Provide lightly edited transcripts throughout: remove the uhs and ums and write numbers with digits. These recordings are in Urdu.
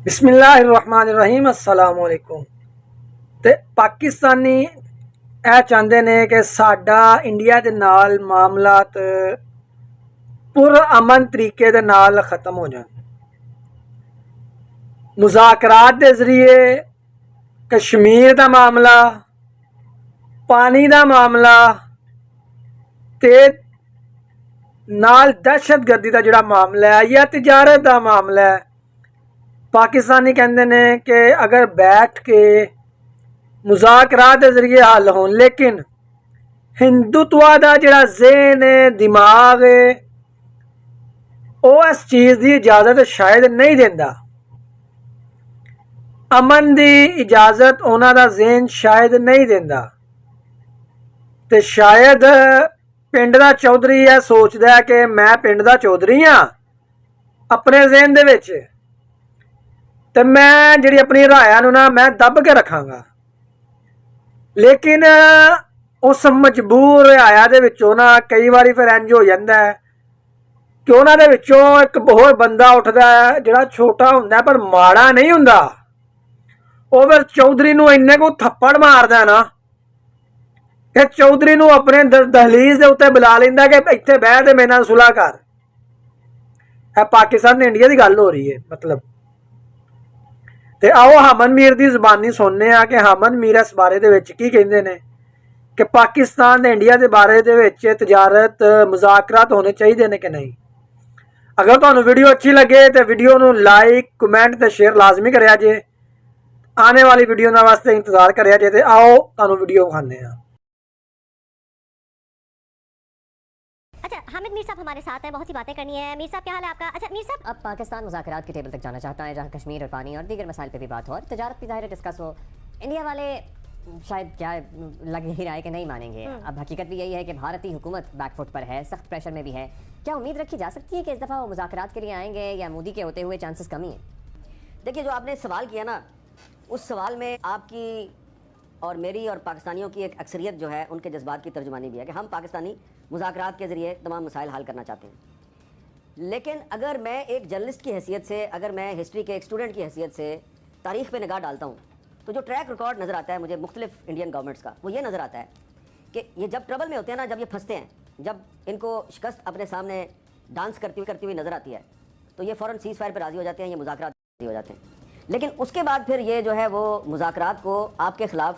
بسم اللہ الرحمن الرحیم السلام علیکم تے پاکستانی چاہتے نے کہ ساڈا انڈیا دے نال معاملات پر امن طریقے دے نال ختم ہو جان، مذاکرات دے ذریعے کشمیر دا معاملہ، پانی دا معاملہ تے نال دہشت گردی دا جڑا معاملہ ہے یا تجارت دا معاملہ ہے، پاکستانی کہندے نے کہ اگر بیٹھ کے مذاکرات کے ذریعے حل ہون، لیکن ہندوتوا دا جڑا ذہن ہے، دماغ ہے، وہ اس چیز دی اجازت شاید نہیں دیندا۔ امن دی اجازت اونا دا ذہن شاید نہیں دیندا، تے شاید پنڈ دا چودھری یہ سوچدا ہے کہ میں پنڈ دا چودھری ہاں اپنے ذہن دے وچ، تے میں جڑی اپنی رائے نو نا میں دب کے رکھاں گا، لیکن اس مجبور آیا دے وچوں نا کئی واری پھر انج ہو جاندا ہے کہ انہاں دے وچوں ایک بہت بندہ اٹھدا ہے جڑا چھوٹا ہوندا ہے پر ماڑا نہیں ہوندا، وہ پھر چودھری نو اینے کو تھپڑ ماردا ہے نا کہ چودھری نو اپنے دہلیز دے اوتے بلا لیندا کہ ایتھے بیٹھ تے میرے نال صلح کر۔ اے پاکستان تے انڈیا دی گل ہو رہی ہے مطلب۔ تے آؤ ہامن میر دی زبانی سننے آ کہ ہامن میر اس بارے دے وچ کی کہندے نے کہ پاکستان تے انڈیا دے بارے دے وچ تجارت مذاکرات ہونے چاہیے نے کہ نہیں۔ اگر تانوں ویڈیو اچھی لگے تے ویڈیو نو لائک کمنٹ تے شیئر لازمی کریا جے، آنے والی ویڈیو نا واسطے انتظار کریا جے تے آؤ تانوں ویڈیو کھانے ہیں۔ اچھا حامد میر صاحب ہمارے ساتھ ہیں، بہت سی باتیں کرنی ہے۔ میر صاحب کیا حال ہے آپ کا؟ اچھا میر صاحب، اب پاکستان مذاکرات کی ٹیبل تک جانا چاہتا ہے جہاں کشمیر اور پانی اور دیگر مسائل پہ بھی بات ہو اور تجارت بھی ظاہر ڈسکس ہو۔ انڈیا والے شاید کیا لگ ہی رہا ہے کہ نہیں مانیں گے۔ اب حقیقت بھی یہی ہے کہ بھارتی حکومت بیک فٹ پر ہے، سخت پریشر میں بھی ہے۔ کیا امید رکھی جا سکتی ہے کہ اس دفعہ وہ مذاکرات کے لیے آئیں گے یا مودی کے ہوتے ہوئے چانسز کمی ہیں؟ دیکھیے، جو آپ نے سوال کیا نا، اس سوال میں آپ کی اور میری اور پاکستانیوں کی ایک اکثریت جو ہے ان کے جذبات کی ترجمانی بھی ہے کہ ہم پاکستانی مذاکرات کے ذریعے تمام مسائل حل کرنا چاہتے ہیں۔ لیکن اگر میں ایک جرنلسٹ کی حیثیت سے، اگر میں ہسٹری کے ایک اسٹوڈنٹ کی حیثیت سے تاریخ پہ نگاہ ڈالتا ہوں تو جو ٹریک ریکارڈ نظر آتا ہے مجھے مختلف انڈین گورنمنٹس کا، وہ یہ نظر آتا ہے کہ یہ جب ٹربل میں ہوتے ہیں نا، جب یہ پھنستے ہیں، جب ان کو شکست اپنے سامنے ڈانس کرتی ہوئی نظر آتی ہے تو یہ فوراً سیز فائر پہ راضی ہو جاتے ہیں، یہ مذاکرات راضی ہو جاتے ہیں۔ لیکن اس کے بعد پھر یہ جو ہے وہ مذاکرات کو آپ کے خلاف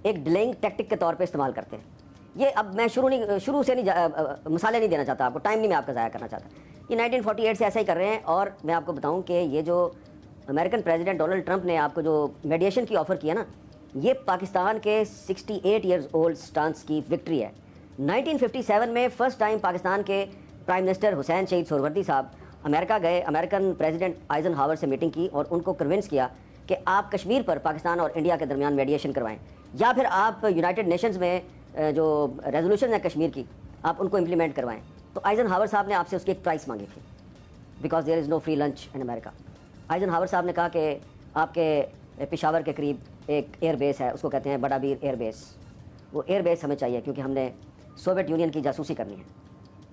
ایک ڈیلنگ ٹیکٹک کے طور پہ استعمال کرتے ہیں۔ یہ اب میں شروع سے نہیں مثالیں نہیں دینا چاہتا، آپ کو ٹائم نہیں میں آپ کا ضائع کرنا چاہتا۔ یہ 1948 سے ایسا ہی کر رہے ہیں، اور میں آپ کو بتاؤں کہ یہ جو امریکن پریزیڈنٹ ڈونلڈ ٹرمپ نے آپ کو جو میڈیشن کی آفر کیا نا، یہ پاکستان کے 68 ایئرز اولڈ سٹانس کی وکٹری ہے۔ 1957 میں فرسٹ ٹائم پاکستان کے پرائم منسٹر حسین شہید سہروردی صاحب امریکہ گئے، امریکن پریزیڈنٹ آئزن ہاور سے میٹنگ کی اور ان کو کنونس کیا کہ آپ کشمیر پر پاکستان اور انڈیا کے درمیان میڈیشن کروائیں، یا پھر آپ یونائٹڈ نیشنز میں جو ریزولوشن ہے کشمیر کی آپ ان کو امپلیمنٹ کروائیں۔ تو آئزن ہاور صاحب نے آپ سے اس کی ایک پرائس مانگی تھی، because there is no free lunch in America. Eisenhower صاحب نے کہا کہ آپ کے پشاور کے قریب ایک ایئر بیس ہے، اس کو کہتے ہیں بڑا بیر ایئر بیس، وہ ایئر بیس ہمیں چاہیے کیونکہ ہم نے سوویت یونین کی جاسوسی کرنی ہے۔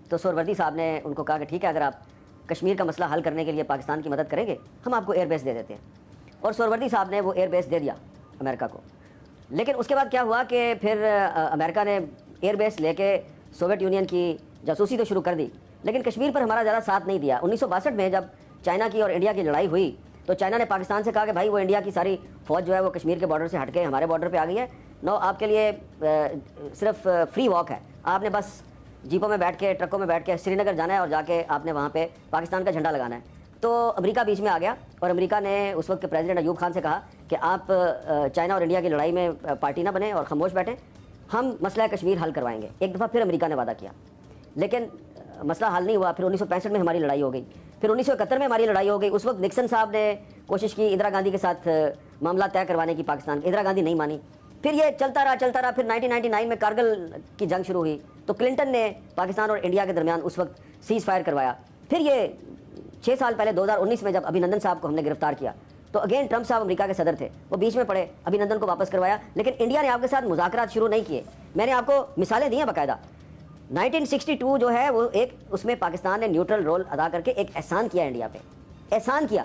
تو سہروردی صاحب نے ان کو کہا کہ ٹھیک ہے، اگر آپ کشمیر کا مسئلہ حل کرنے کے لیے پاکستان کی مدد کریں گے ہم آپ کو ایئر بیس دے دیتے ہیں، اور سہروردی صاحب نے وہ ایئر بیس دے دیا امریکہ کو۔ لیکن اس کے بعد کیا ہوا کہ پھر امریکہ نے ایئر بیس لے کے سوویت یونین کی جاسوسی تو شروع کر دی، لیکن کشمیر پر ہمارا زیادہ ساتھ نہیں دیا۔ 1962 میں جب چائنا کی اور انڈیا کی لڑائی ہوئی تو چائنا نے پاکستان سے کہا کہ بھائی وہ انڈیا کی ساری فوج جو ہے وہ کشمیر کے بارڈر سے ہٹ کے ہمارے بارڈر پہ آ گئی ہے، نو آپ کے لیے صرف فری واک ہے، آپ نے بس جیپوں میں بیٹھ کے، ٹرکوں میں بیٹھ کے سری نگر جانا ہے اور جا کے آپ نے وہاں پہ پاکستان کا جھنڈا لگانا ہے۔ تو امریکہ بیچ میں آ گیا اور امریکہ نے اس وقت کے پریزیڈنٹ ایوب خان سے کہا کہ آپ چائنا اور انڈیا کی لڑائی میں پارٹی نہ بنیں اور خاموش بیٹھیں، ہم مسئلہ کشمیر حل کروائیں گے۔ ایک دفعہ پھر امریکہ نے وعدہ کیا، لیکن مسئلہ حل نہیں ہوا۔ پھر 1965 میں ہماری لڑائی ہو گئی، پھر 1971 میں ہماری لڑائی ہو گئی۔ اس وقت نکسن صاحب نے کوشش کی اندرا گاندھی کے ساتھ معاملہ طے کروانے کی پاکستان کی، اندرا گاندھی نہیں مانی۔ پھر یہ چلتا رہا۔ پھر 1999 میں کارگل کی جنگ شروع ہوئی تو کلنٹن نے پاکستان اور انڈیا کے درمیان اس وقت سیز فائر کروایا۔ پھر یہ 6 سال پہلے 2019 میں جب ابھینندن صاحب کو ہم نے گرفتار کیا تو اگین ٹرمپ صاحب امریکہ کے صدر تھے، وہ بیچ میں پڑے، ابھینندن کو واپس کروایا، لیکن انڈیا نے آپ کے ساتھ مذاکرات شروع نہیں کیے۔ میں نے آپ کو مثالیں دی ہیں باقاعدہ۔ 1962 جو ہے وہ ایک اس میں پاکستان نے نیوٹرل رول ادا کر کے ایک احسان کیا انڈیا پہ، احسان کیا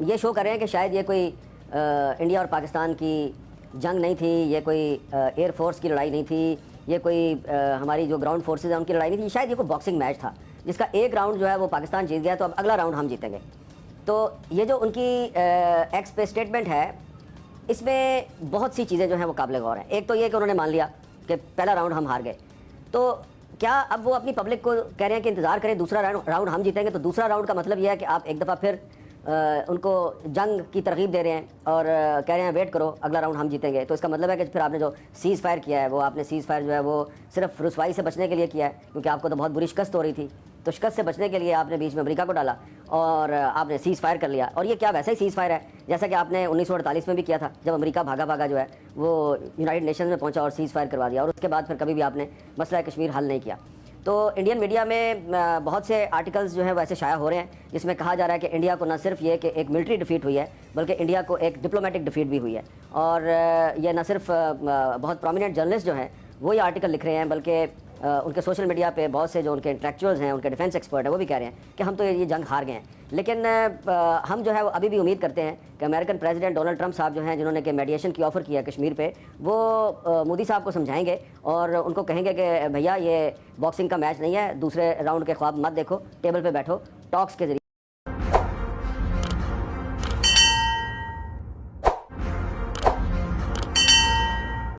یہ شو کر رہے ہیں کہ شاید یہ کوئی انڈیا اور پاکستان کی جنگ نہیں تھی, یہ کوئی ایئر فورس کی لڑائی نہیں تھی, یہ کوئی ہماری جو گراؤنڈ فورسز ہیں ان کی لڑائی نہیں تھی, شاید یہ کوئی باکسنگ میچ تھا جس کا ایک راؤنڈ جو ہے وہ پاکستان جیت گیا تو اب اگلا راؤنڈ ہم جیتیں گے. تو یہ جو ان کی ایکس پہ اسٹیٹمنٹ ہے اس میں بہت سی چیزیں جو ہیں وہ قابل غور ہیں. ایک تو یہ کہ انہوں نے مان لیا کہ پہلا راؤنڈ ہم ہار گئے, تو کیا اب وہ اپنی پبلک کو کہہ رہے ہیں کہ انتظار کریں دوسرا راؤنڈ ہم جیتیں گے؟ تو دوسرا راؤنڈ کا مطلب یہ ہے کہ آپ ایک دفعہ پھر ان کو جنگ کی ترغیب دے رہے ہیں اور کہہ رہے ہیں ویٹ کرو اگلا راؤنڈ ہم جیتیں گے. تو اس کا مطلب ہے کہ پھر آپ نے جو سیز فائر کیا ہے وہ آپ نے سیز فائر جو ہے وہ صرف رسوائی سے بچنے کے لیے کیا ہے, کیونکہ آپ کو تو بہت بری شکست ہو رہی تھی, تو شکست سے بچنے کے لیے آپ نے بیچ میں امریکہ کو ڈالا اور آپ نے سیز فائر کر لیا. اور یہ کیا ویسا ہی سیز فائر ہے جیسا کہ آپ نے 1948 میں بھی کیا تھا, جب امریکہ بھاگا جو ہے وہ یونائٹڈ نیشنز میں پہنچا اور سیز فائر کروا دیا, اور اس کے بعد پھر کبھی بھی آپ نے مسئلہ کشمیر حل نہیں کیا. تو انڈین میڈیا میں بہت سے آرٹیکلز جو ہیں ویسے شائع ہو رہے ہیں جس میں کہا جا رہا ہے کہ انڈیا کو نہ صرف یہ کہ ایک ملٹری ڈیفیٹ ہوئی ہے بلکہ انڈیا کو ایک ڈپلومیٹک ڈیفیٹ بھی ہوئی ہے. اور یہ نہ صرف بہت پرومیننٹ جرنلسٹ جو ہیں وہ یہ آرٹیکل لکھ رہے ہیں, بلکہ ان کے سوشل میڈیا پہ بہت سے جو ان کے انٹلیکچوئلز ہیں, ان کے ڈیفینس ایکسپرٹ ہیں, وہ بھی کہہ رہے ہیں کہ ہم تو یہ جنگ ہار گئے ہیں. لیکن ہم جو ہے وہ ابھی بھی امید کرتے ہیں کہ امریکن پریزیڈنٹ ڈونلڈ ٹرمپ صاحب جو ہیں جنہوں نے کہ میڈیشن کی آفر کیا کشمیر پہ, وہ مودی صاحب کو سمجھائیں گے اور ان کو کہیں گے کہ بھیا یہ باکسنگ کا میچ نہیں ہے, دوسرے راؤنڈ کے خواب مت دیکھو, ٹیبل پہ بیٹھو, ٹاکس کے ذریعے